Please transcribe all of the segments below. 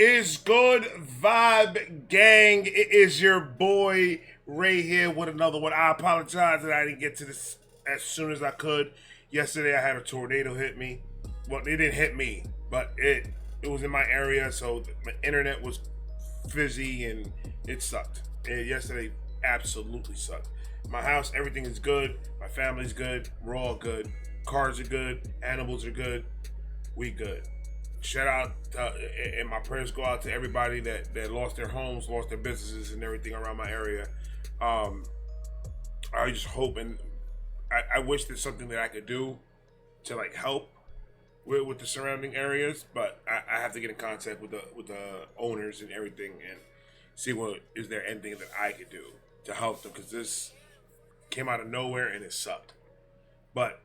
is good, Vibe Gang? It is your boy Ray here with another one. I apologize that I didn't get to this as soon as I could. Yesterday I had a tornado hit me. Well, it didn't hit me, but it was in my area, so my internet was fizzy and it sucked. Yesterday absolutely sucked. My house, everything is good. My family's good. We're all good. Cars are good. Animals are good. We good. Shout out and my prayers go out to everybody that lost their homes, lost their businesses, and everything around my area. I just hope and I wish there's something that I could do to like help with the surrounding areas, but I have to get in contact with the owners and everything and see what is there anything that I could do to help them, because this came out of nowhere and it sucked. But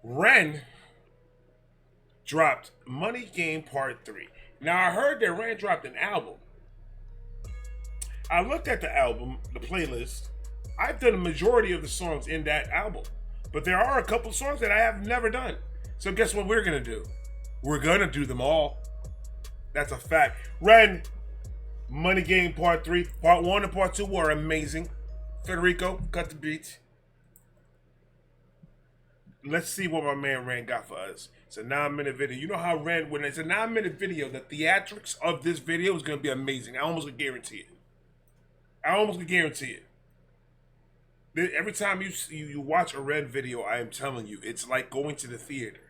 Ren dropped Money Game Part 3. Now I heard that Ren dropped an album. I looked at the album, the playlist. I've done a majority of the songs in that album. But there are a couple songs that I have never done. So guess what we're gonna do? We're gonna do them all. That's a fact. Ren, Money Game Part 3. Part 1 and Part 2 were amazing. Federico, cut the beats. Let's see what my man Ren got for us. It's a 9-minute video. You know how Ren, when it's a 9-minute video, the theatrics of this video is going to be amazing. I almost can guarantee it. Every time you watch a Ren video, I am telling you, it's like going to the theater.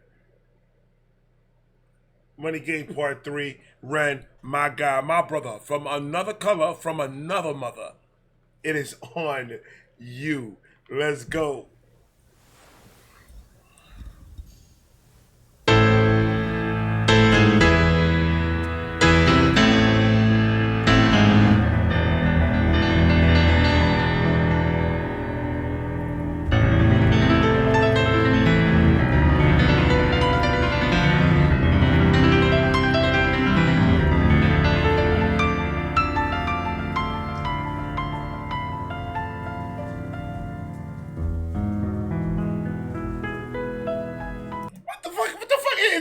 Money Game Part 3, Ren, my guy, my brother, from another color, from another mother. It is on you. Let's go.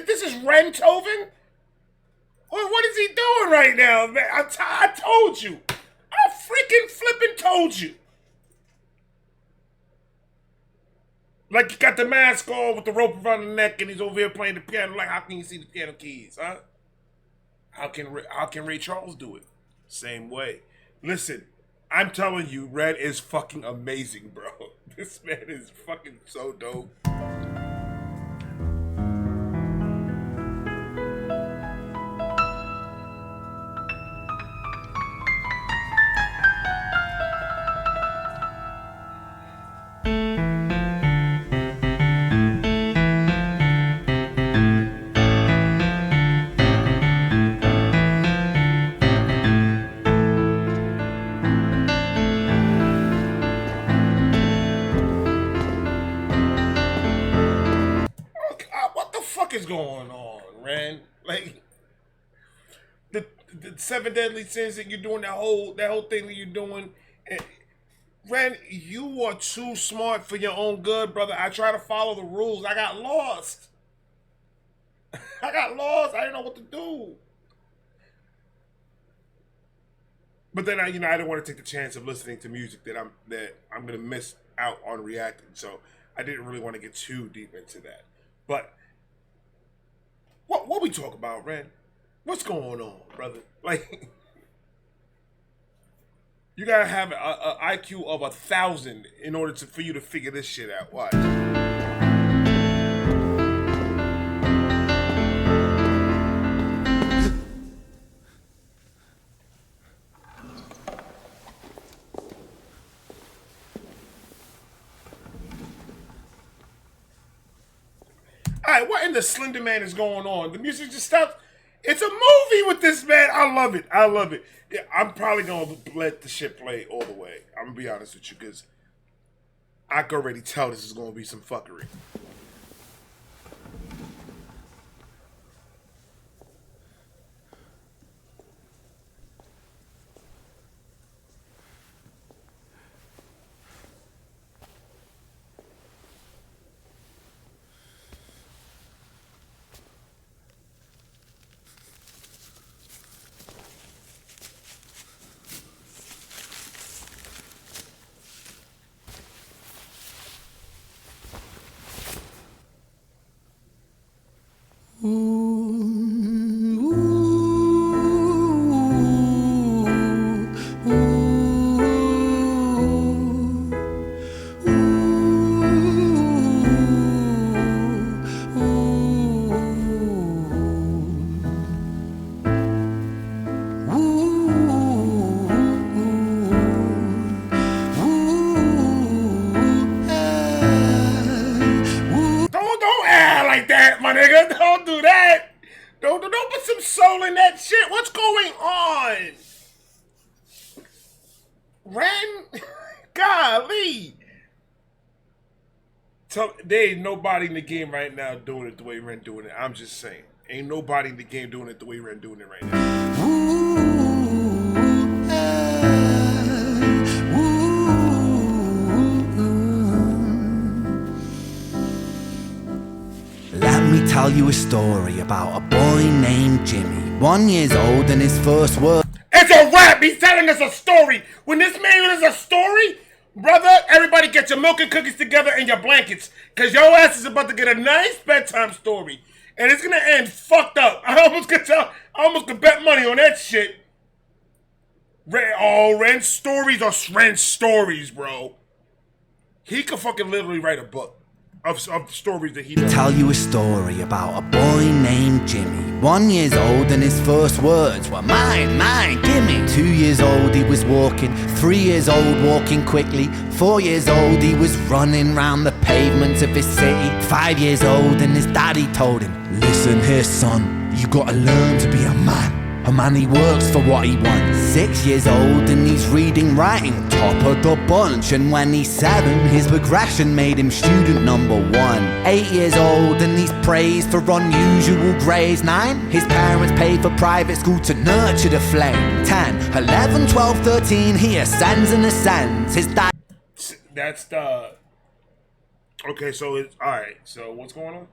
This is Rentoven? What is he doing right now, man? I told you. I freaking flipping told you. Like, he got the mask on with the rope around the neck and he's over here playing the piano. Like, how can you see the piano keys, huh? How can Ray Charles do it? Same way. Listen, I'm telling you, Red is fucking amazing, bro. This man is fucking so dope. What is going on, Ren? Like the 7 deadly sins that you're doing, that whole thing that you're doing. Ren, you are too smart for your own good, brother. I try to follow the rules. I got lost. I I didn't know what to do. But then I didn't want to take the chance of listening to music that I'm gonna miss out on reacting. So I didn't really want to get too deep into that. But what we talk about, Ren? What's going on, brother? Like, you gotta have a IQ of 1,000 in order for you to figure this shit out. Watch. Alright, what in the Slender Man is going on? The music just stops. It's a movie with this man. I love it. Yeah, I'm probably gonna let the shit play all the way. I'm gonna be honest with you, because I can already tell this is gonna be some fuckery. that, my nigga. Don't do that. Don't put some soul in that shit. What's going on? Ren? Golly. There ain't nobody in the game right now doing it the way Ren doing it. I'm just saying. Ain't nobody in the game doing it the way Ren doing it right now. Let me tell you a story about a boy named Jimmy. 1 year old and his first word. It's a rap! He's telling us a story! When this man is a story, brother, everybody get your milk and cookies together and your blankets. Cause your ass is about to get a nice bedtime story. And it's gonna end fucked up. I almost could bet money on that shit. Ren's stories are Ren's stories, bro. He could fucking literally write a book of stories that he does. Tell you a story about a boy named Jimmy. 1 year old and his first words were mine, gimme. 2 years old he was walking, 3 years old walking quickly. 4 years old he was running round the pavements of his city. 5 years old and his daddy told him, listen here son, you gotta learn to be a man. A man he works for what he wants. 6 years old and he's reading, writing, top of the bunch. And when he's 7, his progression made him student number 1. 8 years old and he's praised for unusual grades. 9, his parents paid for private school to nurture the flame. 10, 11, 12, 13, he ascends and ascends. His dad. That's the. Okay, so it's alright. So what's going on?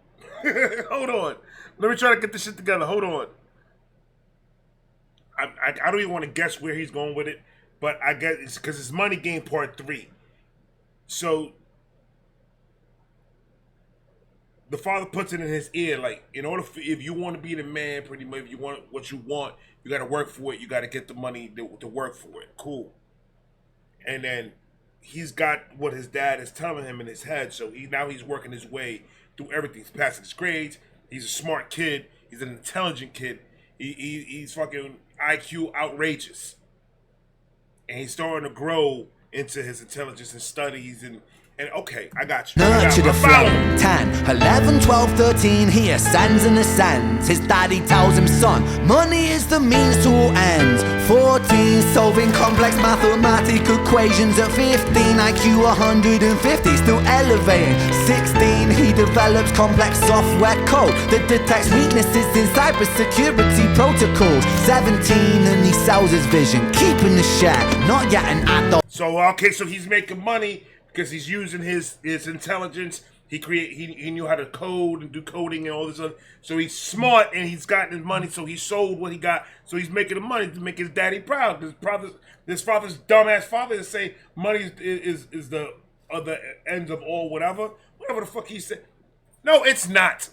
Hold on. Let me try to get this shit together. Hold on. I don't even want to guess where he's going with it, but I guess it's because it's Money Game Part 3. So the father puts it in his ear, like, in order for, if you want to be the man, pretty much, if you want what you want, you got to work for it. You got to get the money to work for it. Cool. And then he's got what his dad is telling him in his head. So he's working his way through everything. He's passing his grades. He's a smart kid. He's an intelligent kid. He's fucking IQ outrageous, and he's starting to grow into his intelligence and studies and okay, I got you. Nurture the flame. 10, 11, 12, 13, he ascends and ascends. His daddy tells him, son, money is the means to all ends. 14, solving complex mathematical equations. At 15, IQ 150, still elevating. 16, he develops complex software code that detects weaknesses in cybersecurity protocols. 17, and he sells his vision, keeping the share, not yet an adult. So okay, so he's making money because he's using his intelligence. He knew how to code and do coding and all this other. So he's smart and he's gotten his money. So he sold what he got. So he's making the money to make his daddy proud. This father's dumbass father is saying money is the other ends of all whatever the fuck he said. No, it's not.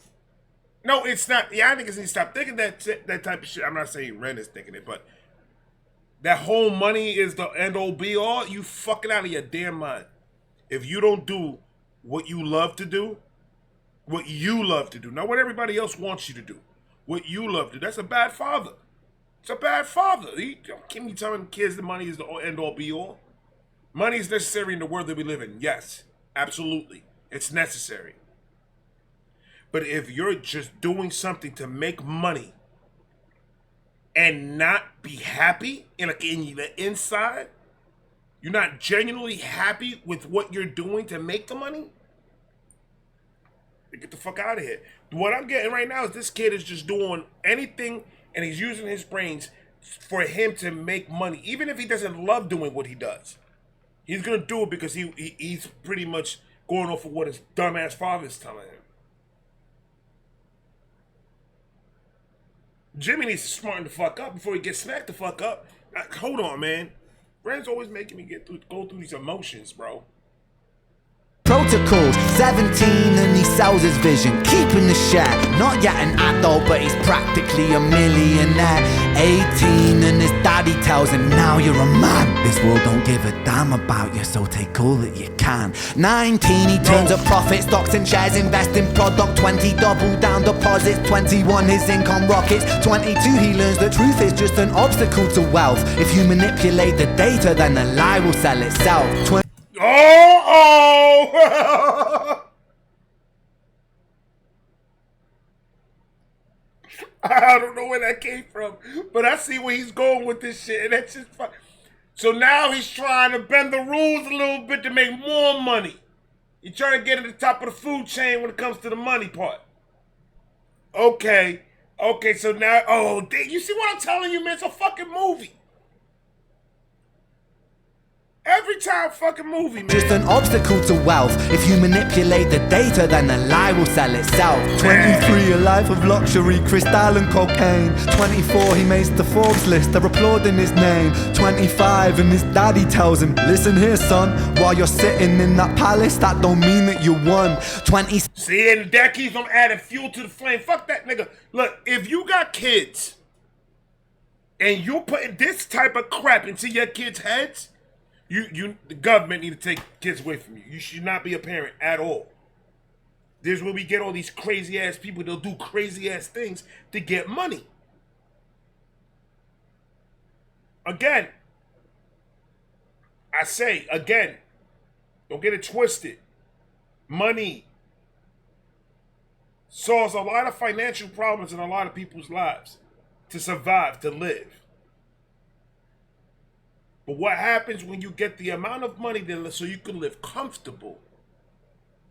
No, it's not. Yeah, I think he stop thinking that type of shit. I'm not saying Ren is thinking it, but that whole money is the end all be all. You fucking out of your damn mind. If you don't do what you love to do, not what everybody else wants you to do, what you love to do, that's a bad father. It's a bad father. Can't be telling kids that money is the end all be all. Money is necessary in the world that we live in. Yes, absolutely. It's necessary. But if you're just doing something to make money and not be happy in the inside, you're not genuinely happy with what you're doing to make the money, get the fuck out of here. What I'm getting right now is this kid is just doing anything and he's using his brains for him to make money. Even if he doesn't love doing what he does, he's going to do it because he's pretty much going off of what his dumbass father is telling him. Jimmy needs to smarten the fuck up before he gets smacked the fuck up. Hold on, man. Ren's always making me go through these emotions, bro. Protocols. 17 and he sells his vision, keeping the share. Not yet an adult, but he's practically a millionaire. 18 and his daddy tells him, now you're a man. This world don't give a damn about you, so take all that you can. 19, he turns a profit, stocks and shares, invest in product. 20, double down deposits. 21, his income rockets. 22, he learns the truth is just an obstacle to wealth. If you manipulate the data, then the lie will sell itself. Oh! I don't know where that came from, but I see where he's going with this shit, and that's just fun. So now he's trying to bend the rules a little bit to make more money. He's trying to get at the top of the food chain when it comes to the money part. Okay, okay, so now, you see what I'm telling you, man? It's a fucking movie. Every time fucking movie, man. Just an obstacle to wealth. If you manipulate the data, then the lie will sell itself. 23, a life of luxury, crystal and cocaine. 24, he makes the Forbes list, they're applauding his name. 25, and his daddy tells him, listen here, son, while you're sitting in that palace, that don't mean that you won. 20. See, and that keeps on adding fuel to the flame. Fuck that nigga. Look, if you got kids, and you're putting this type of crap into your kids' heads, the government need to take kids away from you. You should not be a parent at all. This is where we get all these crazy ass people. They'll do crazy ass things to get money. Again, I say again, don't get it twisted. Money solves a lot of financial problems in a lot of people's lives to survive, to live. But what happens when you get the amount of money so you can live comfortable,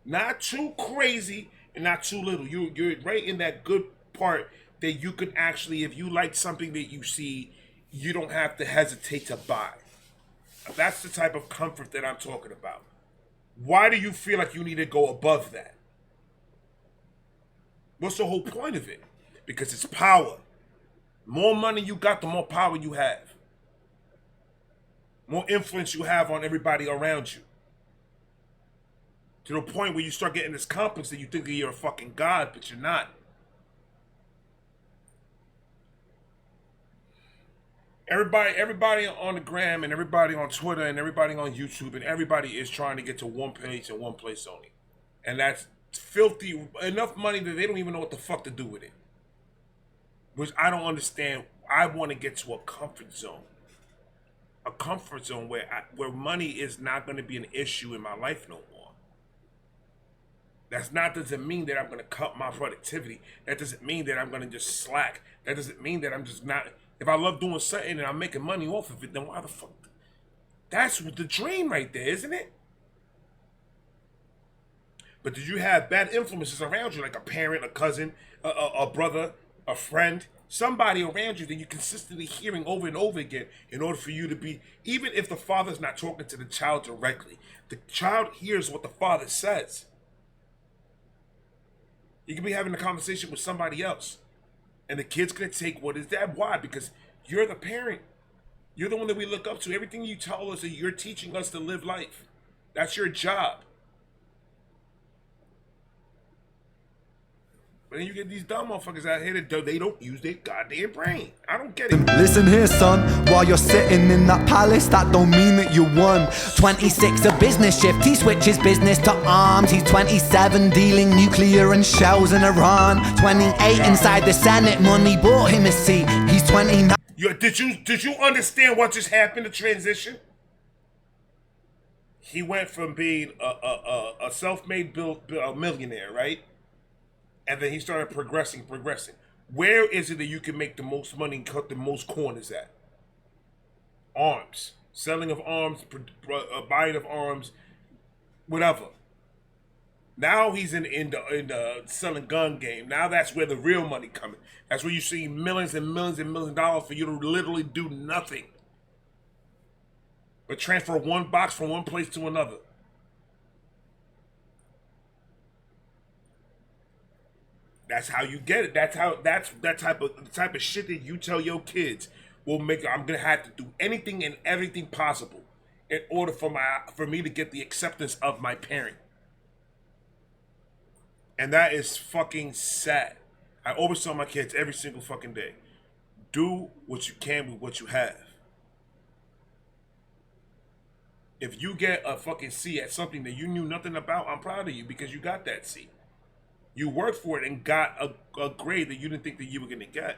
not too crazy and not too little? You're right in that good part that you can actually, if you like something that you see, you don't have to hesitate to buy. That's the type of comfort that I'm talking about. Why do you feel like you need to go above that? What's the whole point of it? Because it's power. More money you got, the more power you have. More influence you have on everybody around you. To the point where you start getting this complex that you think that you're a fucking god, but you're not. Everybody on the gram and everybody on Twitter and everybody on YouTube and everybody is trying to get to one page and one place only. And that's filthy, enough money that they don't even know what the fuck to do with it. Which I don't understand. I want to get to a comfort zone. A comfort zone where money is not going to be an issue in my life no more. Doesn't mean that I'm going to cut my productivity. That doesn't mean that I'm going to just slack. That doesn't mean that I'm just not. If I love doing something and I'm making money off of it, then why the fuck? That's the dream right there, isn't it? But did you have bad influences around you, like a parent, a cousin, a brother, a friend, somebody around you that you're consistently hearing over and over again in order for you to be, even if the father's not talking to the child directly, the child hears what the father says. You can be having a conversation with somebody else, and the kid's going to take what is that. Why? Because you're the parent. You're the one that we look up to. Everything you tell us, that you're teaching us to live life. That's your job. But then you get these dumb motherfuckers out here that they don't use their goddamn brain. I don't get it. Listen here, son, while you're sitting in that palace, that don't mean that you won. 26, a business shift, he switches business to arms. He's 27, dealing nuclear and shells in Iran. 28, inside the Senate, money bought him a seat. He's 29. Did you understand what just happened, the transition? He went from being a self-made millionaire, right? And then he started progressing. Where is it that you can make the most money and cut the most corners at? Arms. Selling of arms, buying of arms, whatever. Now he's in the selling gun game. Now that's where the real money coming. That's where you see millions and millions and millions of dollars for you to literally do nothing but transfer one box from one place to another. That's how you get it. That's that type of shit that you tell your kids will make. I'm gonna have to do anything and everything possible in order for me to get the acceptance of my parent. And that is fucking sad. I always tell my kids every single fucking day, do what you can with what you have. If you get a fucking C at something that you knew nothing about, I'm proud of you because you got that C. You worked for it and got a grade that you didn't think that you were going to get.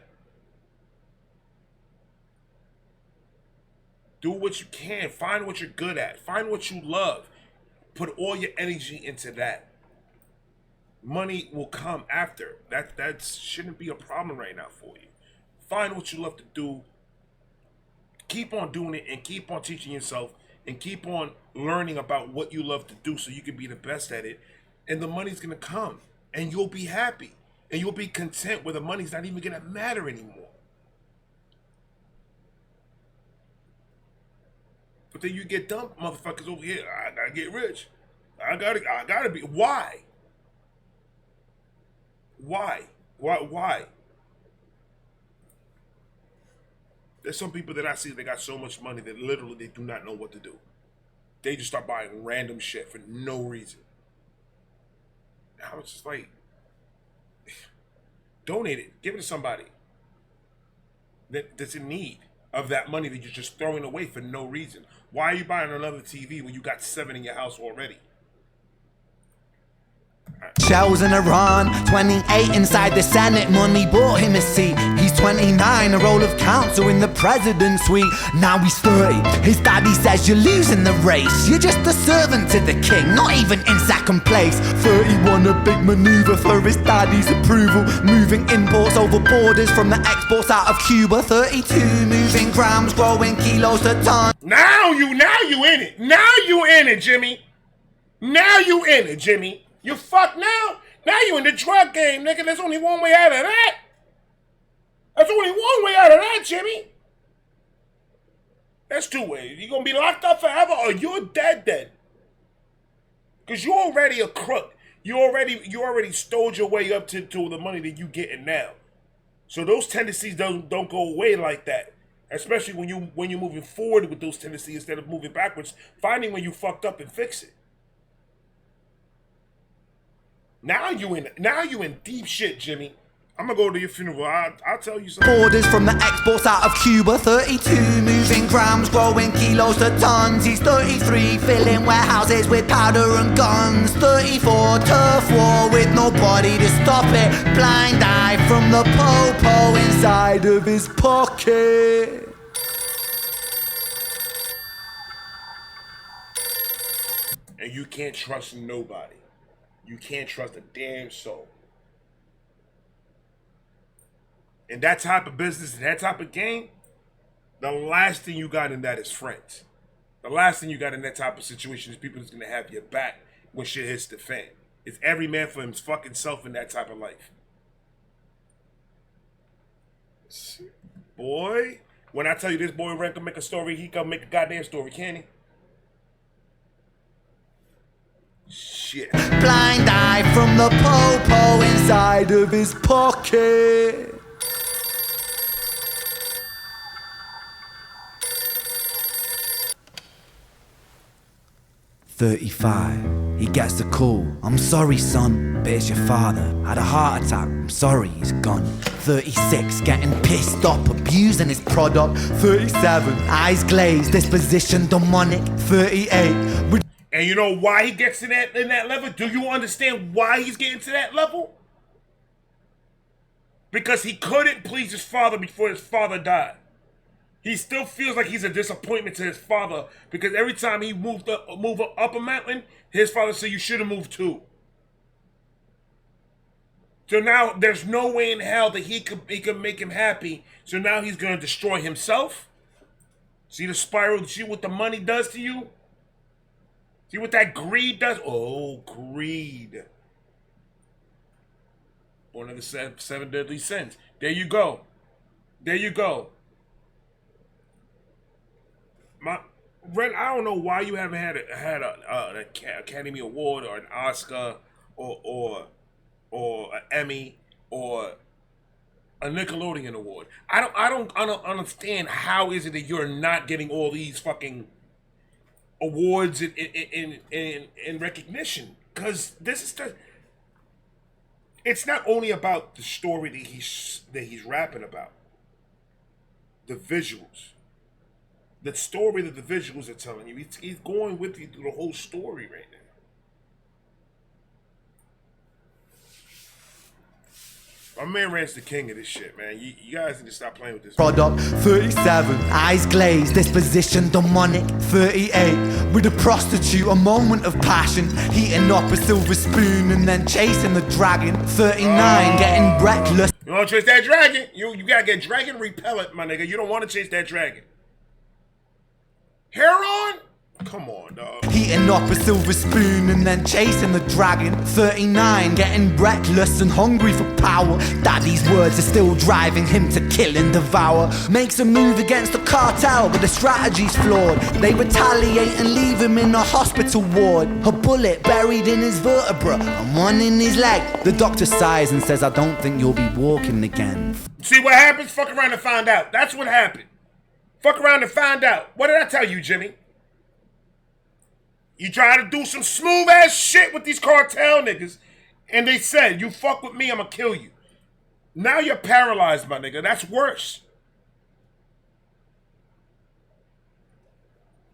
Do what you can. Find what you're good at. Find what you love. Put all your energy into that. Money will come after. That shouldn't be a problem right now for you. Find what you love to do. Keep on doing it and keep on teaching yourself and keep on learning about what you love to do so you can be the best at it. And the money's gonna come and you'll be happy and you'll be content where the money's not even gonna matter anymore. But then you get dumb motherfuckers over here. I gotta get rich. I gotta be. Why? Why? There's some people that I see, they got so much money that literally they do not know what to do. They just start buying random shit for no reason. I was just like, donate it. Give it to somebody that's in need of that money that you're just throwing away for no reason. Why are you buying another TV when you got 7 in your house already? Shells in Iran, 28 inside the Senate, money bought him a seat. He's 29, a role of counsel in the president's suite. Now he's 30, his daddy says you're losing the race. You're just a servant to the king, not even in second place. 31, a big maneuver for his daddy's approval. Moving imports over borders from the exports out of Cuba. 32, moving grams, growing kilos to ton. Now you in it. Now you in it, Jimmy. Now you in it, Jimmy. You fucked now? Now you in the drug game, nigga. There's only one way out of that. There's only one way out of that, Jimmy. That's 2 ways. You're gonna be locked up forever or you're dead. Cause you're already a crook. You already stole your way up to the money that you getting now. So those tendencies don't go away like that. Especially when you're moving forward with those tendencies instead of moving backwards, finding when you fucked up and fix it. Now you in deep shit, Jimmy. I'm gonna go to your funeral. I'll tell you something. Borders from the exports out of Cuba. 32, moving grams, growing kilos to tons. He's 33, filling warehouses with powder and guns. 34, turf war with nobody to stop it. Blind eye from the po-po inside of his pocket. And you can't trust nobody. You can't trust a damn soul. In that type of business, in that type of game, the last thing you got in that is friends. The last thing you got in that type of situation is people that's gonna have your back when shit hits the fan. It's every man for his fucking self in that type of life. Boy, when I tell you this boy Ren can make a story, he can make a goddamn story, can he? Shit. Blind eye from the po-po inside of his pocket. "35, he gets the call. I'm sorry, son, but it's your father. Had a heart attack. I'm sorry, he's gone. 36, getting pissed off, abusing his product. 37, eyes glazed, disposition demonic. 38, and you know why he gets in that level? Do you understand why he's getting to that level? Because he couldn't please his father before his father died. He still feels like he's a disappointment to his father because every time he move up a mountain, his father said you should have moved too. So now there's no way in hell that he could make him happy. So now he's gonna destroy himself. See the spiral? See what the money does to you? See what that greed does? Oh, greed. One of the seven deadly sins. There you go. There you go. Ren, I don't know why you haven't had an Academy Award or an Oscar or an Emmy or a Nickelodeon award. I don't understand how is it that you're not getting all these fucking awards in recognition, because this is it's not only about the story that he's rapping about, the visuals, the story that the visuals are telling you. He's going with you through the whole story right now. My man Rand's the king of this shit, man. You guys need to stop playing with this. Product 37, eyes glazed, disposition demonic. 38, with a prostitute, a moment of passion, heating up a silver spoon and then chasing the dragon. 39, getting reckless. You want to chase that dragon? You gotta get dragon repellent, my nigga. You don't want to chase that dragon. Heron? Come on, dog. Heating up a silver spoon and then chasing the dragon. 39, getting reckless and hungry for power. Daddy's words are still driving him to kill and devour. Makes a move against the cartel, but the strategy's flawed. They retaliate and leave him in a hospital ward. A bullet buried in his vertebra and one in his leg. The doctor sighs and says, I don't think you'll be walking again. See what happens? Fuck around and find out. That's what happened. Fuck around and find out. What did I tell you, Jimmy? You try to do some smooth ass shit with these cartel niggas, and they said, you fuck with me, I'ma kill you. Now you're paralyzed, my nigga. That's worse.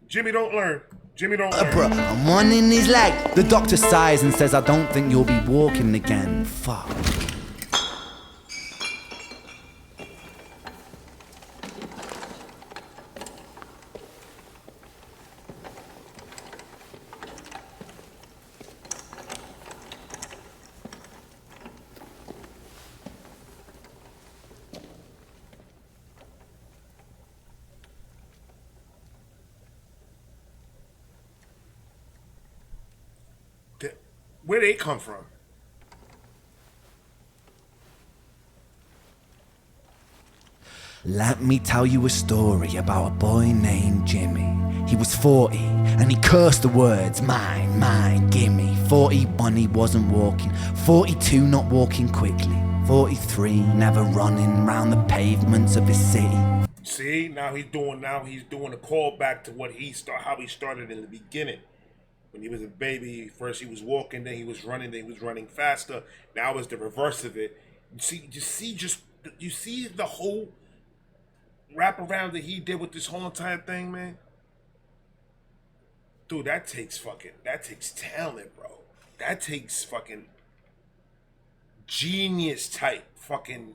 Jimmy don't learn. Jimmy don't learn. And one in his leg. The doctor sighs and says, I don't think you'll be walking again. Fuck. Where they come from? Let me tell you a story about a boy named Jimmy. He was 40 and he cursed the words, mine, mine, gimme. 41 he wasn't walking, 42 not walking quickly, 43 never running round the pavements of his city. See, now he's doing a callback to how he started in the beginning. When he was a baby, first he was walking, then he was running faster. Now it's the reverse of it. You see the whole wraparound that he did with this whole entire thing, man? Dude, that takes talent, bro. That takes fucking genius type fucking.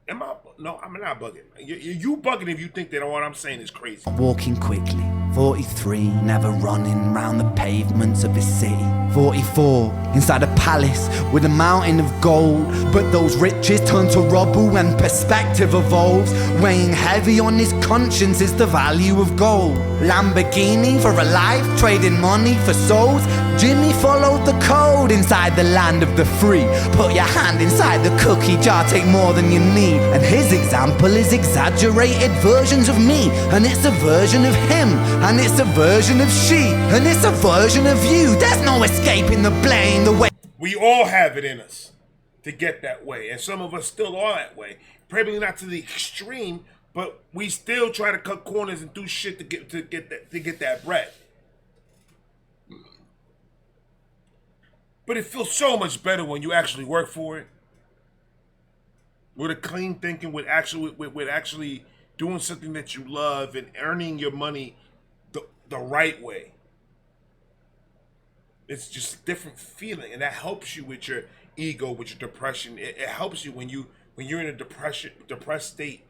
No, I'm not bugging. You bugging if you think that what I'm saying is crazy. Walking quickly, 43, never running round the pavements of his city. 44, inside a palace with a mountain of gold. But those riches turn to rubble when perspective evolves. Weighing heavy on his conscience is the value of gold. Lamborghini for a life, trading money for souls. Jimmy followed the code inside the land of the free. Put your hand inside the cookie jar, take more than you need. And his example is exaggerated versions of me. And it's a version of him, and it's a version of she, and it's a version of you. There's no escaping the blame. The way we all have it in us to get that way, and some of us still are that way. Probably not to the extreme, but we still try to cut corners and do shit to get that bread. But it feels so much better when you actually work for it. With a clean thinking, with actually doing something that you love and earning your money the right way. It's just a different feeling, and that helps you with your ego, with your depression. It helps you when you're in a depressed state,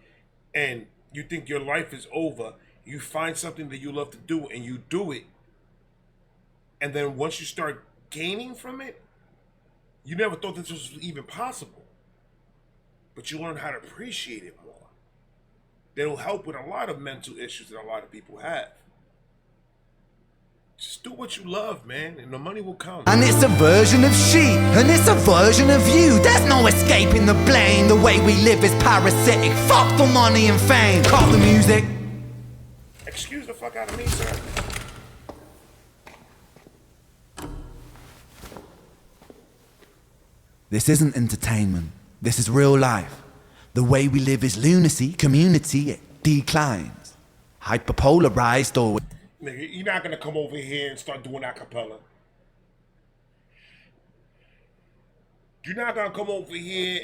and you think your life is over. You find something that you love to do, and you do it. And then once you start gaining from it, you never thought this was even possible. But you learn how to appreciate it more. That'll help with a lot of mental issues that a lot of people have. Just do what you love, man, and the money will come. And it's a version of she, and it's a version of you. There's no escaping the blame. The way we live is parasitic. Fuck the money and fame. Cut the music. Excuse the fuck out of me, sir. This isn't entertainment. This is real life. The way we live is lunacy. Community, it declines. Hyperpolarized or... Nigga, you're not gonna come over here and start doing acapella. You're not gonna come over here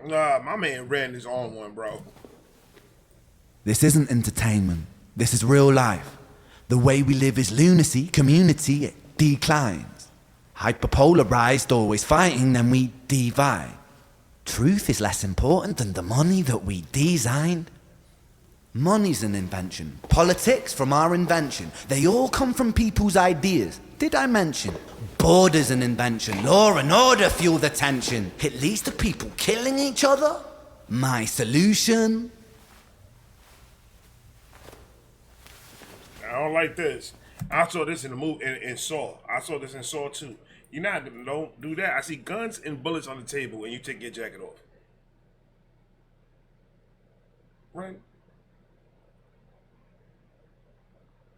and... Nah, my man Ren is on one, bro. This isn't entertainment. This is real life. The way we live is lunacy. Community, it declines. Hyperpolarized, always fighting, then we divide. Truth is less important than the money that we designed. Money's an invention. Politics from our invention. They all come from people's ideas. Did I mention? Border's an invention. Law and order fuel the tension. It leads to people killing each other. My solution? I don't like this. I saw this in the movie in Saw. I saw this in Saw 2. Don't do that. I see guns and bullets on the table and you take your jacket off. Right?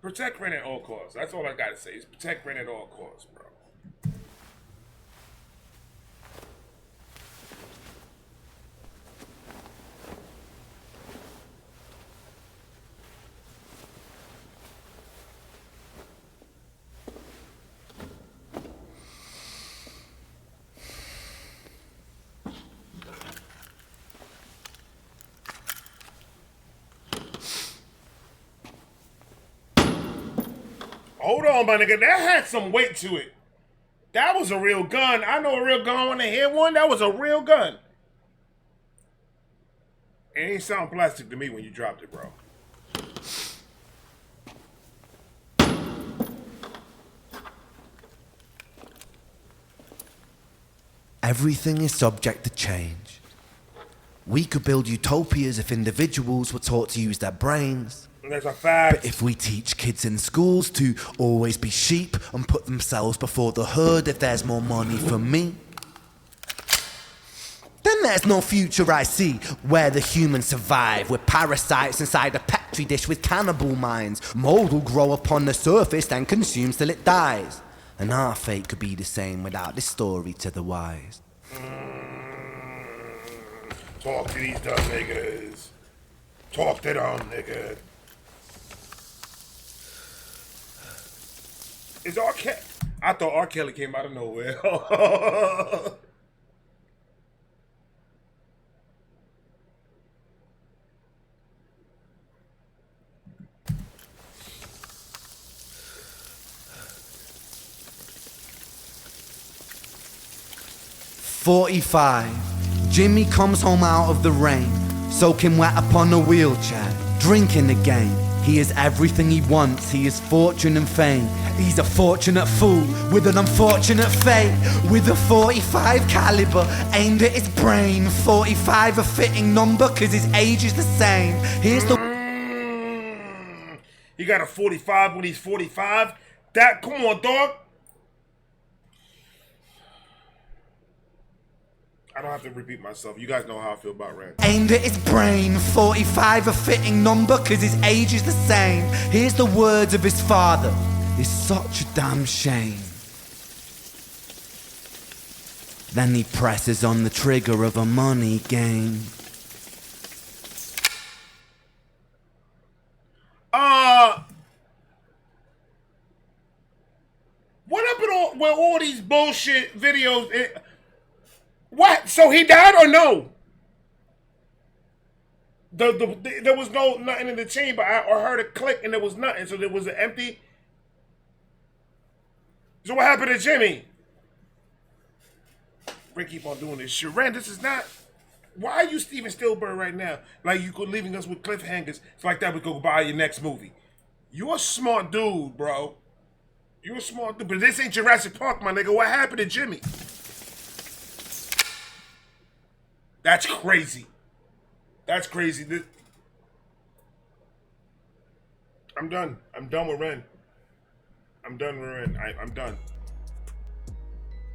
Protect Ren at all costs. That's all I gotta say is protect Ren at all costs, bro. Hold on, my nigga. That had some weight to it. That was a real gun. I know a real gun when I hear one. That was a real gun. It ain't sound plastic to me when you dropped it, bro. Everything is subject to change. We could build utopias if individuals were taught to use their brains. That's a fact. But if we teach kids in schools to always be sheep and put themselves before the herd if there's more money for me, then there's no future I see where the humans survive with parasites inside a petri dish with cannibal minds. Mold will grow upon the surface and consumes till it dies. And our fate could be the same without this story to the wise. Talk to these dumb niggas. Talk to them, nigga. Is R. Kelly? I thought R. Kelly came out of nowhere. "45. Jimmy comes home out of the rain, soaking wet upon a wheelchair, drinking again. He is everything he wants, he is fortune and fame. He's a fortunate fool with an unfortunate fate. With a 45 caliber aimed at his brain. 45 a fitting number cause his age is the same. Here's the... He got a 45 when he's 45? That, come on, dog. I don't have to repeat myself. You guys know how I feel about Ren. Aimed at his brain, 45 a fitting number cause his age is the same. Here's the words of his father. It's such a damn shame. Then he presses on the trigger of a money game. What happened with all these bullshit videos? What? So he died or no? There was nothing in the chamber. I heard a click and there was nothing. So there was an empty. So what happened to Jimmy? Rick keep on doing this shit. Ren, this is not. Why are you Steven Spielberg right now? Like you could leaving us with cliffhangers. It's like that we go buy your next movie. You're a smart dude, bro. You're a smart dude. But this ain't Jurassic Park, my nigga. What happened to Jimmy? That's crazy. That's crazy. I'm done. I'm done with Ren. I'm done with Ren. I'm done.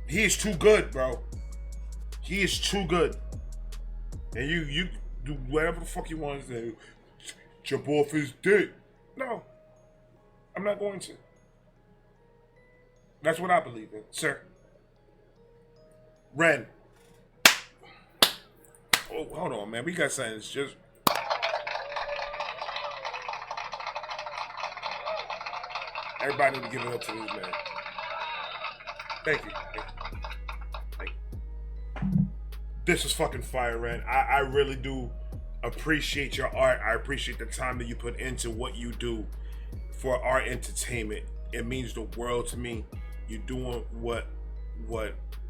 He is too good, bro. He is too good. And you do whatever the fuck you want to say. Jump off his dick. No. I'm not going to. That's what I believe in, sir. Ren. Oh, hold on, man. We got something that's just... Everybody need to give it up to this man. Thank you. Thank you. This is fucking fire, Ren. I really do appreciate your art. I appreciate the time that you put into what you do for our entertainment. It means the world to me. You're doing what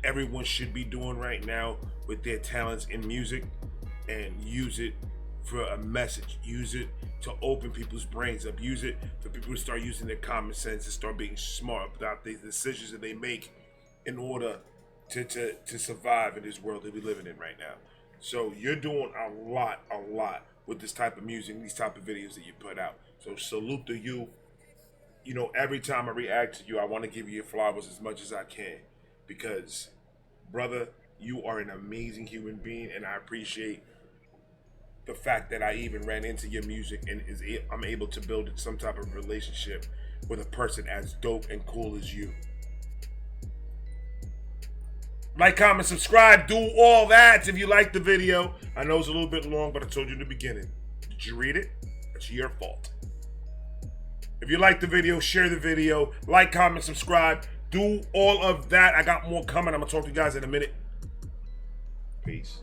everyone should be doing right now with their talents in music, and use it for a message. Use it to open people's brains up. Use it for people to start using their common sense and start being smart about the decisions that they make in order to survive in this world that we're living in right now. So you're doing a lot with this type of music, these type of videos that you put out. So salute to you. You know, every time I react to you, I want to give you your flowers as much as I can, because, brother, you are an amazing human being, and I appreciate the fact that I even ran into your music and I'm able to build some type of relationship with a person as dope and cool as you. Like, comment, subscribe, do all that if you like the video. I know it's a little bit long, but I told you in the beginning. Did you read it? That's your fault. If you like the video, share the video. Like, comment, subscribe. Do all of that. I got more coming. I'm going to talk to you guys in a minute. Peace.